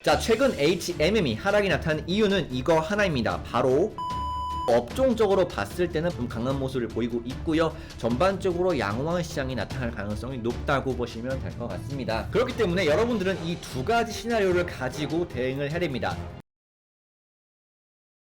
자, 최근 HMM이 하락이 나타난 이유는 이거 하나입니다. 바로 업종적으로 봤을 때는 좀 강한 모습을 보이고 있고요. 전반적으로 양호한 시장이 나타날 가능성이 높다고 보시면 될 것 같습니다. 그렇기 때문에 여러분들은 이 두 가지 시나리오를 가지고 대응을 해야 됩니다.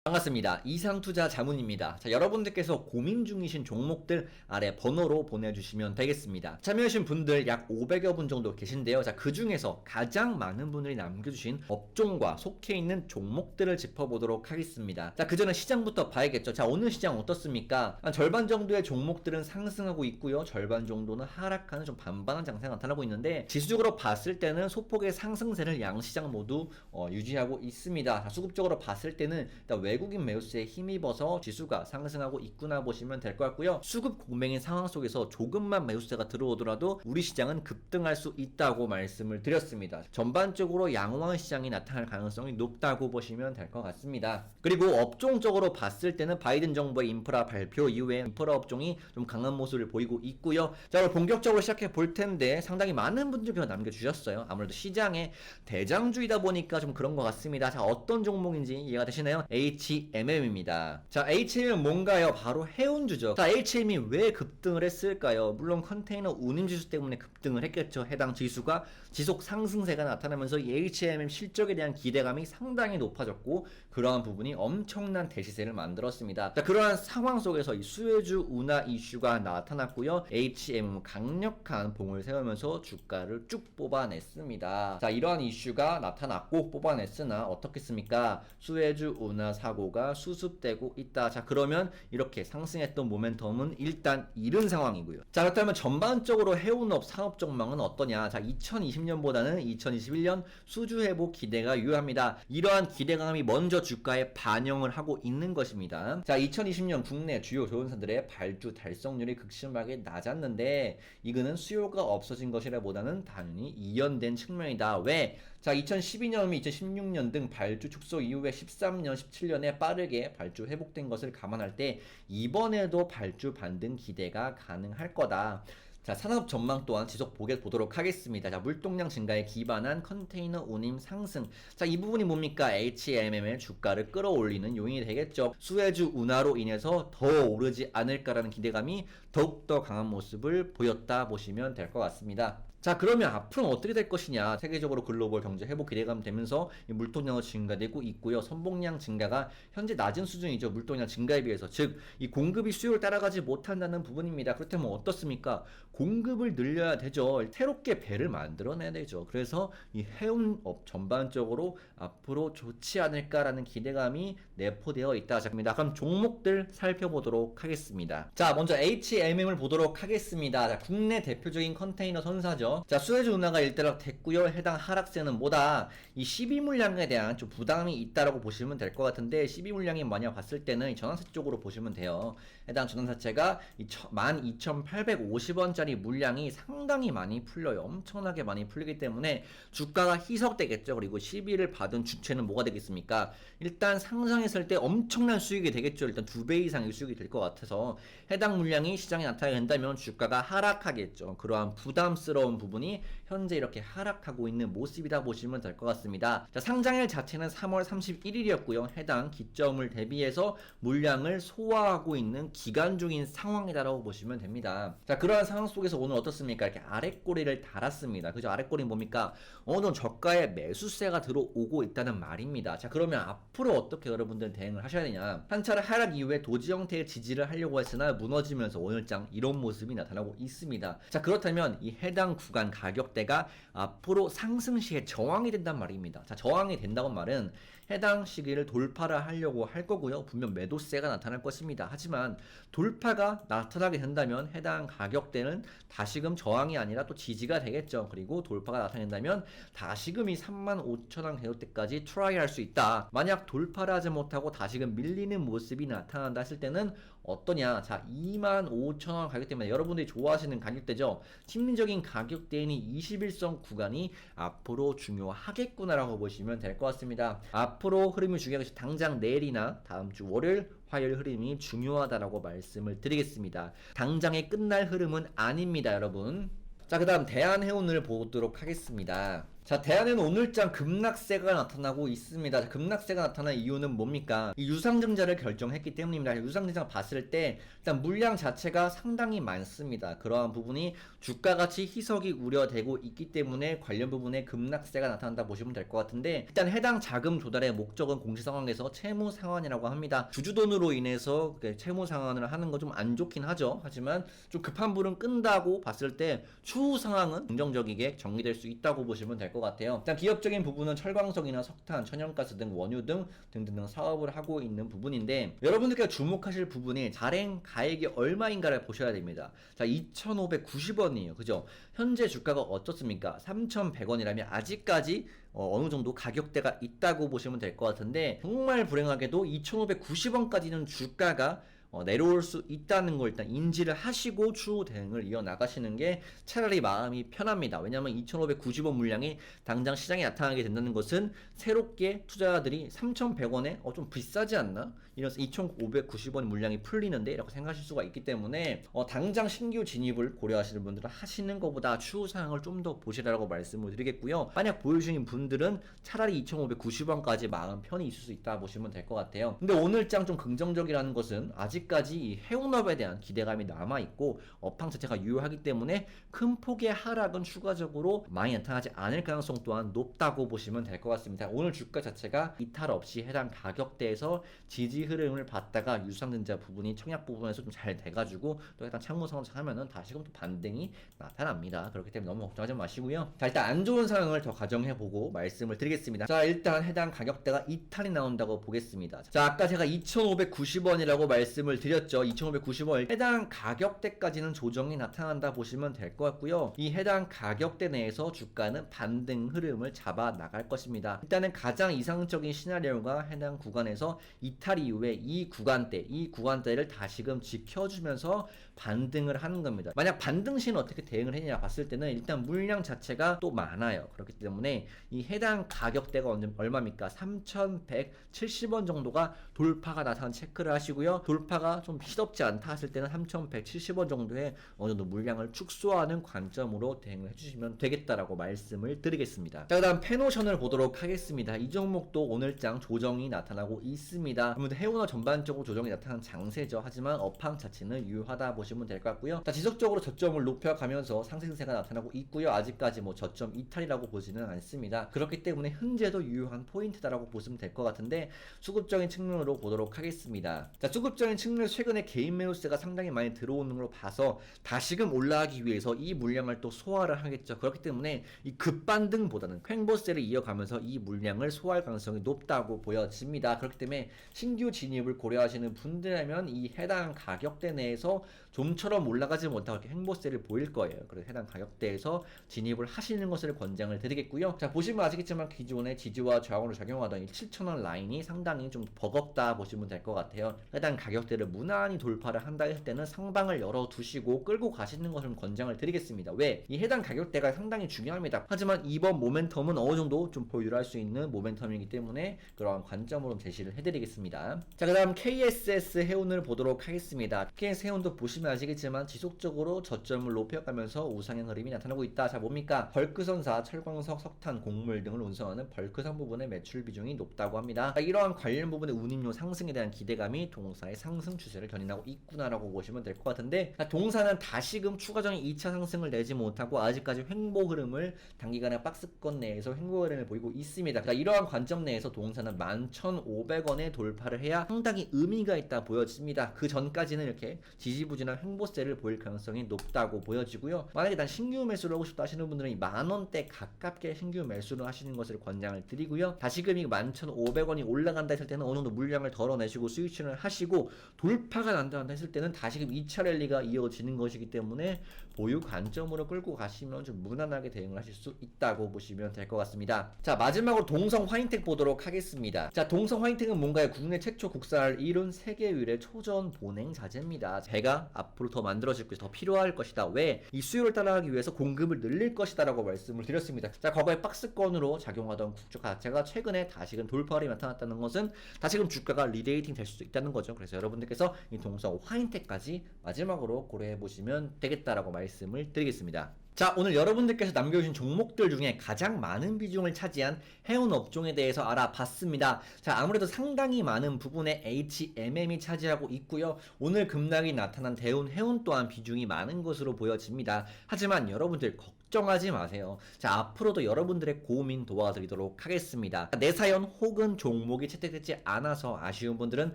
반갑습니다. 이상투자 자문입니다. 자, 여러분들께서 고민 중이신 종목들 아래 번호로 보내주시면 되겠습니다. 참여하신 분들 약 500여 분 정도 계신데요. 자, 그 중에서 가장 많은 분들이 남겨주신 업종과 속해 있는 종목들을 짚어보도록 하겠습니다. 자, 그 전에 시장부터 봐야겠죠. 자, 오늘 시장 어떻습니까? 한 절반 정도의 종목들은 상승하고 있고요. 절반 정도는 하락하는 좀 반반한 장세가 나타나고 있는데, 지수적으로 봤을 때는 소폭의 상승세를 양시장 모두 유지하고 있습니다. 자, 수급적으로 봤을 때는 일단 외국인 매수세에 힘입어서 지수가 상승하고 있구나 보시면 될 것 같고요. 수급 공백인 상황 속에서 조금만 매수세가 들어오더라도 우리 시장은 급등할 수 있다고 말씀을 드렸습니다. 전반적으로 양호한 시장이 나타날 가능성이 높다고 보시면 될 것 같습니다. 그리고 업종적으로 봤을 때는 바이든 정부의 인프라 발표 이후에 인프라 업종이 좀 강한 모습을 보이고 있고요. 자, 오늘 본격적으로 시작해 볼 텐데 상당히 많은 분들이 남겨주셨어요. 아무래도 시장의 대장주이다 보니까 좀 그런 것 같습니다. 자, 어떤 종목인지 이해가 되시나요? HMM입니다. 자, HMM은 뭔가요? 바로 해운주죠. 자, HMM이 왜 급등을 했을까요? 물론 컨테이너 운임지수 때문에 급등을 했겠죠. 해당 지수가 지속 상승세가 나타나면서 이 HMM 실적에 대한 기대감이 상당히 높아졌고, 그러한 부분이 엄청난 대시세를 만들었습니다. 자, 그러한 상황 속에서 이 수혜주 운하 이슈가 나타났고요. HMM은 강력한 봉을 세우면서 주가를 쭉 뽑아냈습니다. 자, 이러한 이슈가 나타났고 뽑아냈으나 어떻겠습니까? 수혜주 운하 사고가 수습되고 있다. 자, 그러면 이렇게 상승했던 모멘텀은 일단 잃은 상황이고요. 자, 그렇다면 전반적으로 해운업 사업 전망은 어떠냐? 자, 2020년보다는 2021년 수주 회복 기대가 유효합니다. 이러한 기대감이 먼저 주가에 반영을 하고 있는 것입니다. 자, 2020년 국내 주요 조연사들의 발주 달성률이 극심하게 낮았는데, 이거는 수요가 없어진 것이라보다는 당연히 이연된 측면이다. 왜? 자, 2012년 및 2016년 등 발주 축소 이후에 13년, 17년에 빠르게 발주 회복된 것을 감안할 때 이번에도 발주 반등 기대가 가능할 거다. 자, 산업 전망 또한 지속 보도록 하겠습니다. 자, 물동량 증가에 기반한 컨테이너 운임 상승. 자, 이 부분이 뭡니까? HMM의 주가를 끌어올리는 요인이 되겠죠. 수혜주 운하로 인해서 더 오르지 않을까라는 기대감이 더욱더 강한 모습을 보였다 보시면 될 것 같습니다. 자, 그러면 앞으로는 어떻게 될 것이냐? 세계적으로 글로벌 경제 회복 기대감 되면서 물동량은 증가되고 있고요. 선봉량 증가가 현재 낮은 수준이죠. 물동량 증가에 비해서. 즉, 이 공급이 수요를 따라가지 못한다는 부분입니다. 그렇다면 어떻습니까? 공급을 늘려야 되죠. 새롭게 배를 만들어내야 되죠. 그래서 이 해운업 전반적으로 앞으로 좋지 않을까라는 기대감이 내포되어 있다. 자, 그럼 종목들 살펴보도록 하겠습니다. 자, 먼저 HMM을 보도록 하겠습니다. 자, 국내 대표적인 컨테이너 선사죠. 자, 수혜주 운하가 일단락 됐고요. 해당 하락세는 뭐다? 이 12물량에 대한 좀 부담이 있다라고 보시면 될 것 같은데, 12물량이 뭐냐 봤을 때는 전환사 쪽으로 보시면 돼요. 해당 전환사채가 12,850원짜리 물량이 상당히 많이 풀려요. 엄청나게 많이 풀리기 때문에 주가가 희석되겠죠. 그리고 12를 받은 주체는 뭐가 되겠습니까? 일단 상장했을 때 엄청난 수익이 되겠죠. 일단 2배 이상의 수익이 될 것 같아서 해당 물량이 시장에 나타나게 된다면 주가가 하락하겠죠. 그러한 부담스러운 부분이 현재 이렇게 하락하고 있는 모습이다 보시면 될 것 같습니다. 자, 상장일 자체는 3월 31일이었고요. 해당 기점을 대비해서 물량을 소화하고 있는 기간 중인 상황이다라고 보시면 됩니다. 자, 그러한 상황 속에서 오늘 어떻습니까? 이렇게 아랫꼬리를 달았습니다. 그죠? 아랫꼬리는 뭡니까? 어느 정도 저가에 매수세가 들어오고 있다는 말입니다. 자, 그러면 앞으로 어떻게 여러분들 대응을 하셔야 되냐? 한 차례 하락 이후에 도지 형태의 지지를 하려고 했으나 무너지면서 오늘장 이런 모습이 나타나고 있습니다. 자, 그렇다면 이 해당 구간 가격대가 앞으로 상승 시에 저항이 된단 말입니다. 자, 저항이 된다는 말은 해당 시기를 돌파를 하려고 할 거고요. 분명 매도세가 나타날 것입니다. 하지만 돌파가 나타나게 된다면 해당 가격대는 다시금 저항이 아니라 또 지지가 되겠죠. 그리고 돌파가 나타낸다면 다시금 이 35,000원 가격대까지 트라이 할 수 있다. 만약 돌파를 하지 못하고 다시금 밀리는 모습이 나타난다 했을 때는 어떠냐? 자, 25,000원 가격대입니다. 여러분들이 좋아하시는 가격대죠. 심리적인 가격대인 이 21선 구간이 앞으로 중요하겠구나라고 보시면 될 것 같습니다. 앞으로 흐름이 중요하겠죠. 당장 내일이나 다음 주 월요일, 화요일 흐름이 중요하다라고 말씀을 드리겠습니다. 당장에 끝날 흐름은 아닙니다, 여러분. 자, 그 다음 대한해운을 보도록 하겠습니다. 자, 대안에는 오늘장 급락세가 나타나고 있습니다. 자, 급락세가 나타난 이유는 뭡니까? 이 유상증자를 결정했기 때문입니다. 유상증자 봤을 때 일단 물량 자체가 상당히 많습니다. 그러한 부분이 주가가치 희석이 우려되고 있기 때문에 관련 부분에 급락세가 나타난다 보시면 될 것 같은데, 일단 해당 자금 조달의 목적은 공시 상황에서 채무 상환이라고 합니다. 주주돈으로 인해서 채무 상환을 하는 건 좀 안 좋긴 하죠. 하지만 좀 급한 불은 끈다고 봤을 때 추후 상황은 긍정적이게 정리될 수 있다고 보시면 될 것 같아요. 일단 기업적인 부분은 철광석이나 석탄, 천연가스 등 원유 등등 사업을 하고 있는 부분인데, 여러분들께서 주목하실 부분이 발행 가액이 얼마인가를 보셔야 됩니다. 자, 2,590원이에요. 그죠? 현재 주가가 어떻습니까? 3,100원이라면 아직까지 어느 정도 가격대가 있다고 보시면 될 것 같은데, 정말 불행하게도 2,590원까지는 주가가 내려올 수 있다는 걸 일단 인지를 하시고 추후 대응을 이어나가시는 게 차라리 마음이 편합니다. 왜냐하면 2,590원 물량이 당장 시장에 나타나게 된다는 것은 새롭게 투자자들이 3,100원에 좀 비싸지 않나? 이래서 2,590원 물량이 풀리는데 라고 생각하실 수가 있기 때문에 당장 신규 진입을 고려하시는 분들은 하시는 것보다 추후 상황을 좀 더 보시라고 말씀을 드리겠고요. 만약 보유 중인 분들은 차라리 2,590원까지 마음 편히 있을 수 있다 보시면 될 것 같아요. 근데 오늘장 좀 긍정적이라는 것은 아직까지 이 해운업에 대한 기대감이 남아있고 업황 자체가 유효하기 때문에 큰 폭의 하락은 추가적으로 많이 나타나지 않을 가능성 또한 높다고 보시면 될 것 같습니다. 오늘 주가 자체가 이탈 없이 해당 가격대에서 지지 흐름을 받다가 유상증자 부분이 청약 부분에서 좀 잘 돼가지고 또 약간 창무 상황을 하면은 다시금 또 반등이 나타납니다. 그렇기 때문에 너무 걱정하지 마시고요. 자, 일단 안 좋은 상황을 더 가정해보고 말씀을 드리겠습니다. 자, 일단 해당 가격대가 이탈이 나온다고 보겠습니다. 자, 아까 제가 2,590원이라고 말씀을 드렸죠. 2,590원 해당 가격대까지는 조정이 나타난다 보시면 될 것 같고요. 이 해당 가격대 내에서 주가는 반등 흐름을 잡아 나갈 것입니다. 일단은 가장 이상적인 시나리오가 해당 구간에서 이탈 이후에 이 구간대를 다시금 지켜주면서 반등을 하는 겁니다. 만약 반등 시는 어떻게 대응을 했냐 봤을 때는 일단 물량 자체가 또 많아요. 그렇기 때문에 이 해당 가격대가 얼마입니까? 3,170원 정도가 돌파가 나타난 체크를 하시고요. 돌파가 좀 시덥지 않다 했을 때는 3,170원 정도의 어느 정도 물량을 축소하는 관점으로 대응을 해주시면 되겠다라고 말씀을 드리겠습니다. 자, 그다음 페노션을 보도록 하겠습니다. 이 종목도 오늘장 조정이 나타나고 있습니다. 아무튼 해운업 전반적으로 조정이 나타난 장세죠. 하지만 업황 자체는 유효하다 보시면 될 것 같고요. 자, 지속적으로 저점을 높여가면서 상승세가 나타나고 있고요. 아직까지 뭐 저점 이탈이라고 보지는 않습니다. 그렇기 때문에 현재도 유효한 포인트다라고 보시면 될 것 같은데, 수급적인 측면으로 보도록 하겠습니다. 자, 수급적인 측면 최근에 개인 매수세가 상당히 많이 들어오는 걸로 봐서 다시금 올라가기 위해서 이 물량을 또 소화를 하겠죠. 그렇기 때문에 이 급반등보다는 횡보세를 이어가면서 이 물량을 소화할 가능성이 높다고 보여집니다. 그렇기 때문에 신규 진입을 고려하시는 분들이라면 이 해당 가격대 내에서 좀처럼 올라가지 못하고 이렇게 횡보세를 보일 거예요. 그래서 해당 가격대에서 진입을 하시는 것을 권장을 드리겠고요. 자, 보시면 아시겠지만 기존의 지지와 저항으로 작용하던 이 7,000원 라인이 상당히 좀 버겁다 보시면 될 것 같아요. 해당 가격대를 무난히 돌파를 한다 했을 때는 상방을 열어두시고 끌고 가시는 것을 권장을 드리겠습니다. 왜? 이 해당 가격대가 상당히 중요합니다. 하지만 이번 모멘텀은 어느 정도 좀 보유할 수 있는 모멘텀이기 때문에 그러한 관점으로 제시를 해드리겠습니다. 자, 그 다음 KSS 해운을 보도록 하겠습니다. KSS 해운도 보시면 아시겠지만 지속적으로 저점을 높여가면서 우상향 흐름이 나타나고 있다. 자, 뭡니까? 벌크선사, 철광석, 석탄, 곡물 등을 운송하는 벌크선 부분의 매출 비중이 높다고 합니다. 자, 이러한 관련 부분의 운임료 상승에 대한 기대감이 동사의 상승 추세를 견인하고 있구나라고 보시면 될 것 같은데, 자, 동사는 다시금 추가적인 2차 상승을 내지 못하고 아직까지 횡보 흐름을 단기간에 박스권 내에서 횡보 흐름을 보이고 있습니다. 자, 이러한 관점 내에서 동사는 11,500원에 돌파를 해야 상당히 의미가 있다 보여집니다. 그 전까지는 이렇게 지지부진한 횡보세를 보일 가능성이 높다고 보여지고요. 만약에 난 신규 매수를 하고 싶다 하시는 분들은 이 만원대 가깝게 신규 매수를 하시는 것을 권장을 드리고요. 다시금 이 11,500원이 올라간다 했을 때는 어느 정도 물량을 덜어내시고 스위치를 하시고, 돌파가 난다 했을 때는 다시금 2차 랠리가 이어지는 것이기 때문에 보유 관점으로 끌고 가시면 좀 무난하게 대응을 하실 수 있다고 보시면 될 것 같습니다. 자, 마지막으로 동성 화인텍 보도록 하겠습니다. 자, 동성 화인텍은 뭔가요? 국내 최초 국산을 이룬 세계 유일의 초전 보냉 자재입니다. 배가 앞으로 더 만들어질 것이 더 필요할 것이다. 왜? 이 수요를 따라가기 위해서 공급을 늘릴 것이다 라고 말씀을 드렸습니다. 자, 과거에 박스권으로 작용하던 국가 자체가 최근에 다시금 돌파를 나타났다는 것은 다시금 주가가 리레이팅 될 수도 있다는 거죠. 그래서 여러분들께서 이 동성 화인텍까지 마지막으로 고려해 보시면 되겠다라고 말씀을 드리겠습니다. 자, 오늘 여러분들께서 남겨주신 종목들 중에 가장 많은 비중을 차지한 해운 업종에 대해서 알아봤습니다. 자, 아무래도 상당히 많은 부분에 HMM이 차지하고 있고요. 오늘 급락이 나타난 대운, 해운 또한 비중이 많은 것으로 보여집니다. 하지만 여러분들 걱정하지 마세요. 자, 앞으로도 여러분들의 고민 도와드리도록 하겠습니다. 내 사연 혹은 종목이 채택되지 않아서 아쉬운 분들은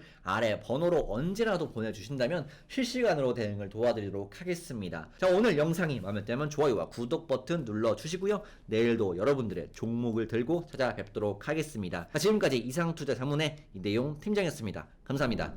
아래 번호로 언제라도 보내주신다면 실시간으로 대응을 도와드리도록 하겠습니다. 자, 오늘 영상이 마음에 들면 좋아요와 구독 버튼 눌러주시고요. 내일도 여러분들의 종목을 들고 찾아뵙도록 하겠습니다. 자, 지금까지 이상투자자문의 이대용 팀장이었습니다. 감사합니다.